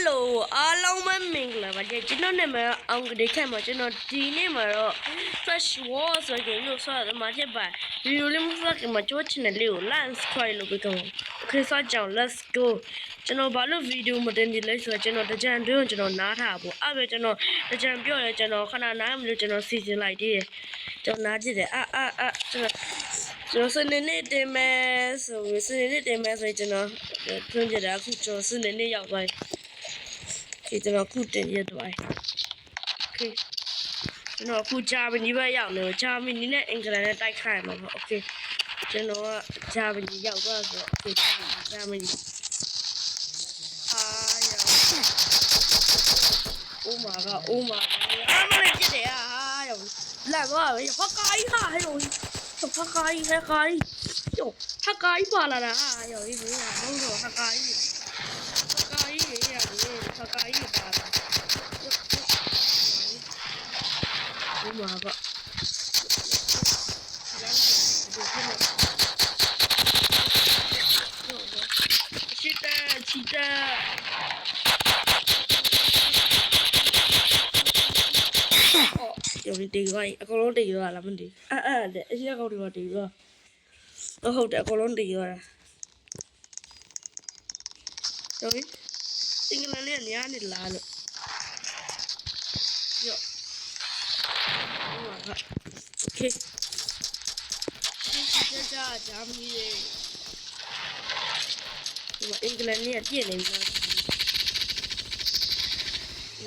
Hello အားလုံးပဲမင်္ဂလာပါကြကျွန်တော်နာမည်အောင်ကလေးခန့်ပါကျွန်တော်ဒီနေ့မှာတော့ Fresh War ဆိုတဲ့ game ကိုဆော့ရမှာဖြစ်ပါဗီဒီယိုလေးမဆော့ခင်မှာကျွန်တော် channel လေးကို like subscribe လုပ်ပေးကြပါခေဆော့ကြောင် let's go ကျွန်တော်ဘာလို့ဗီဒီယိုမတင်ဒီလဲဆိုတော့ကျွန်တော်တကြံတွင်းကိုကျွန်တော်နားထားပါအဲ့ပဲကျွန်တော်တကြံပြောရဲကျွန်တော်ခဏနားမလို့ကျွန်တော်စီစဉ်လိုက်သေးတယ်ကျွန်တော်နားကြည့်တယ်ကျွန်တော်စနေနေ့တင်မယ်ဆိုရင်ကျွန်တော်ထွန်းကြတာအခုကျွန်တော်စနေနေ့ရောက်သွားပြီကျွန်တော်ခုတင်ရသွားပြီโอเคကျွန်တော်ခုဂျာမနီပဲရောက်နေဂျာမနီနဲ့အင်္ဂလန်နဲ့တိုက်ခိုက်မှာပေါ့โอเคကျွန်တော်ကဂျာမနီရောက်သွားဆိုတော့โอเคဂျာမနီOh my god မလေးဖြစ်တယ်ရောက်လာသွားပြီဟာကိုင်းဟာဟဲ့ဟာကိုင်းယောဟာကိုင်းပါလာတာရောက်ရေးဘူးဟာဘုံတော့ဟာကိုင်းရေရတယ်ဟာကိုင်းပါလာOh my god起的有你地位，一个老地位啦，问题。一个地位地位，我好的一个老地位啦。有你，应该来年你来了。哟，我看 ，OK。这米的，我应该来年见你们。我。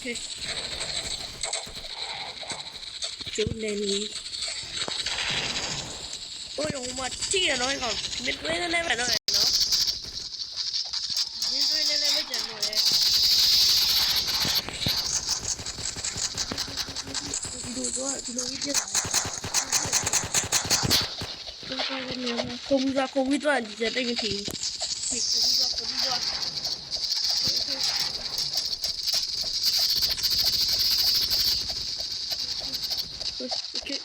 Okay. ကျုံနေနီโอ้ยဟိုမှာကြည့်ရတော့ကောင်မင်းတွေးနေနေပဲနော်မင်းတွေးနေနေပဲကျန်တော့လေဒီလိုကြီးပြတာကိုမီတော့ဒီတဲ့တိတ်မရှိကိုမီတော့Okay.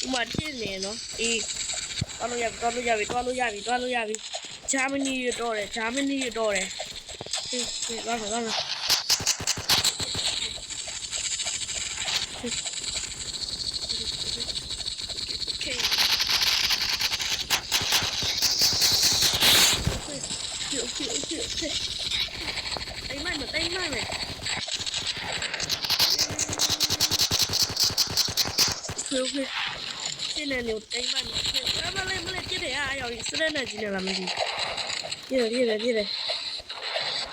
Mà thế này nó đi toa lo ya vi Germany đồ này đi ra Okay. Tay mai mày Okay. Cái này nhiều tay mai mà lên cái này rồi sẽ này gì làm gì đi rồi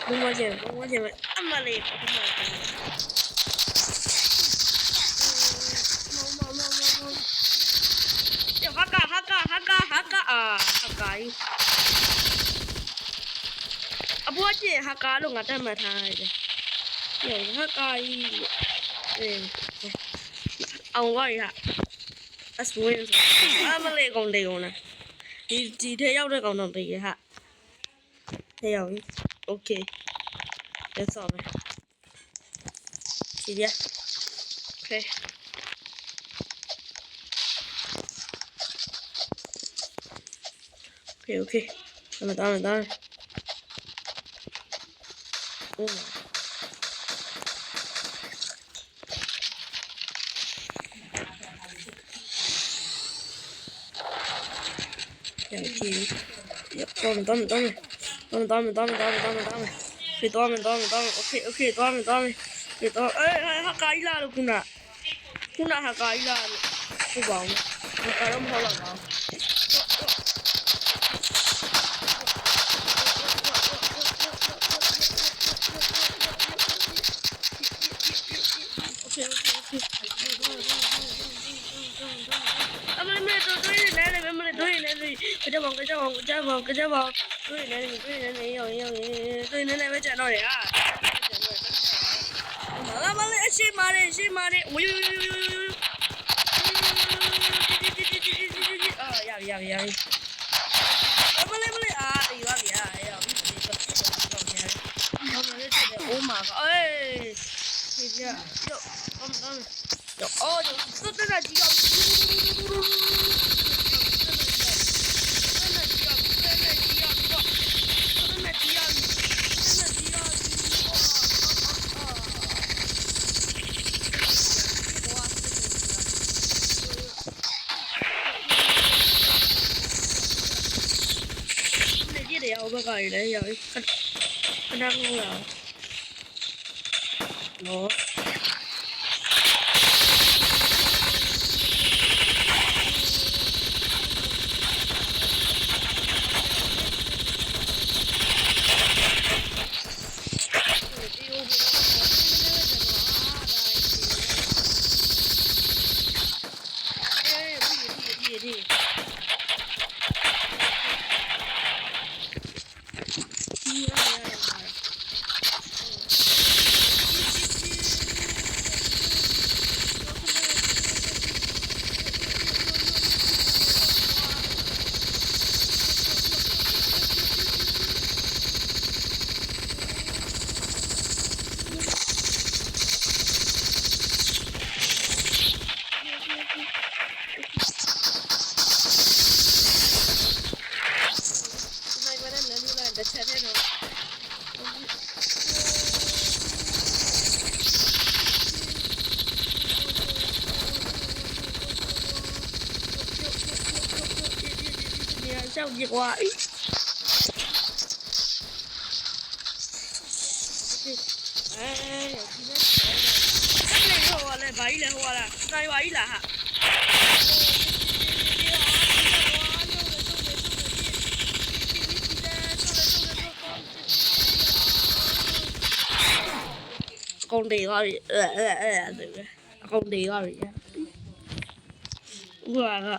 đúng quá gì mà ăn mà lên haka bố chị haka luôn ngắt mà thay đấy haka ông gọi hả Aspen mà lấy con đi con này chỉ thấy nhau đây còn đồng tiền hả thấy không ok để xong rồi chị đi ok tao thì tóm mày ok tóm mày hắc cái là được cũng là hắc cái là không bảo hắc cái không phải là bảo cái cháu bóng tôi này mới chạy rồi mà lên xin mà đi ui dạ 哎，这个哟，哟，哦，就这个鸡要，我不搞了，有一个张了，哦。sao việc hoài này bảy là hoa là đây bảy là hả con đi rồi con đi rồi wow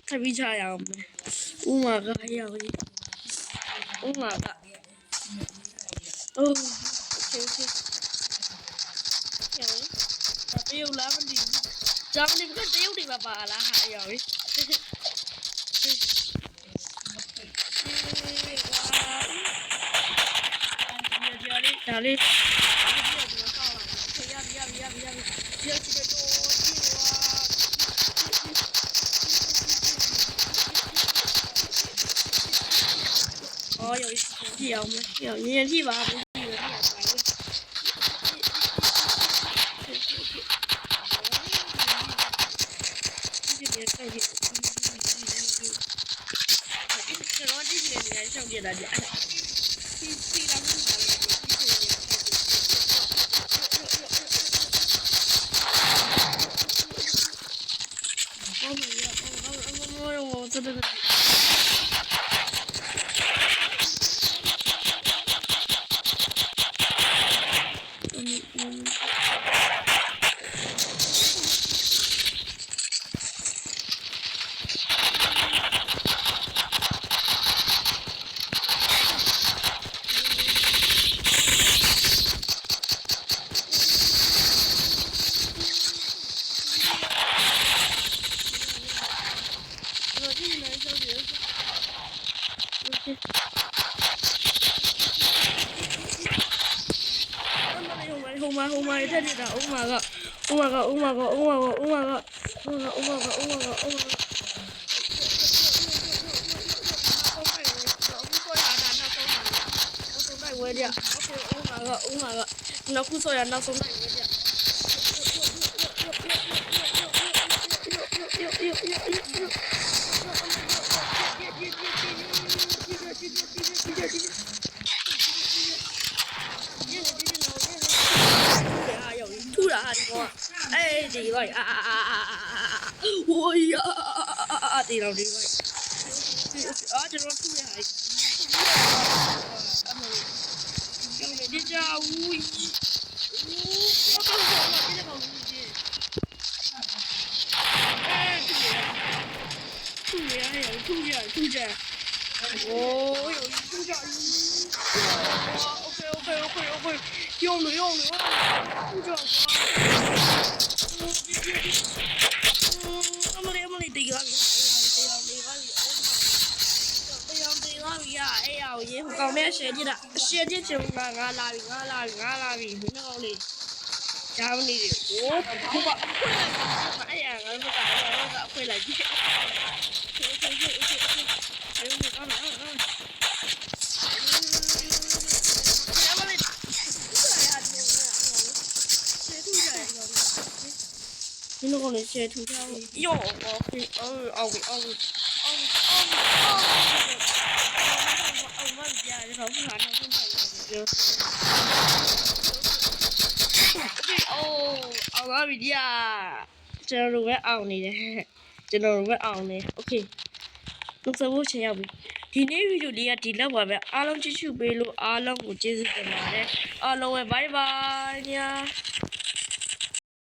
thay vì sao vậy oh my god oh my god oh okay tiêu lá mình đi cho mình có tiêu thì bà là hại rồi giờ đi ôi rồi nhiều như gì mà trong điện là điện khi làm oh my god oh my god oh my god oh my god oh my god oh my god oh my god oh my god oh my god oh my god quay đi ạ oh my god nó cứ soi nó xuống này quay đi ạ thu đã đi qua ê đi rồi ôi đi đâu đi rồi ở trên nó thu lại em này đi ra ui thu ra ôi thu ra ok用了thu ra em này đi ra ရေဟိုကောင်နဲ့ရှယ်ကြည့်တာရှယ်ကြည့်ချင်ငါလာပြီမင်းတို့လေးဂျာမနီတွေဟိုကအဲ့ရငါတို့ကအခွေလိုက်ကြည့်你那个那些图片，哟，我们家这个不啥成分အောင်ပါပြီဗျာကျွန်တော်တို့ပဲအောင်နေတယ်ကျွန်တော်တို့ပဲအောင်နေโอเคလောက်စဖို့ချင်ရောက်ပြီဒီနေ့ဗီဒီယိုလေးကဒီလောက်ပါပဲအားလုံးကြည့်ရှုပေးလို့အားလုံးကိုကျေးဇူးတင်ပါတယ်အားလုံးပဲ bye bye ညာ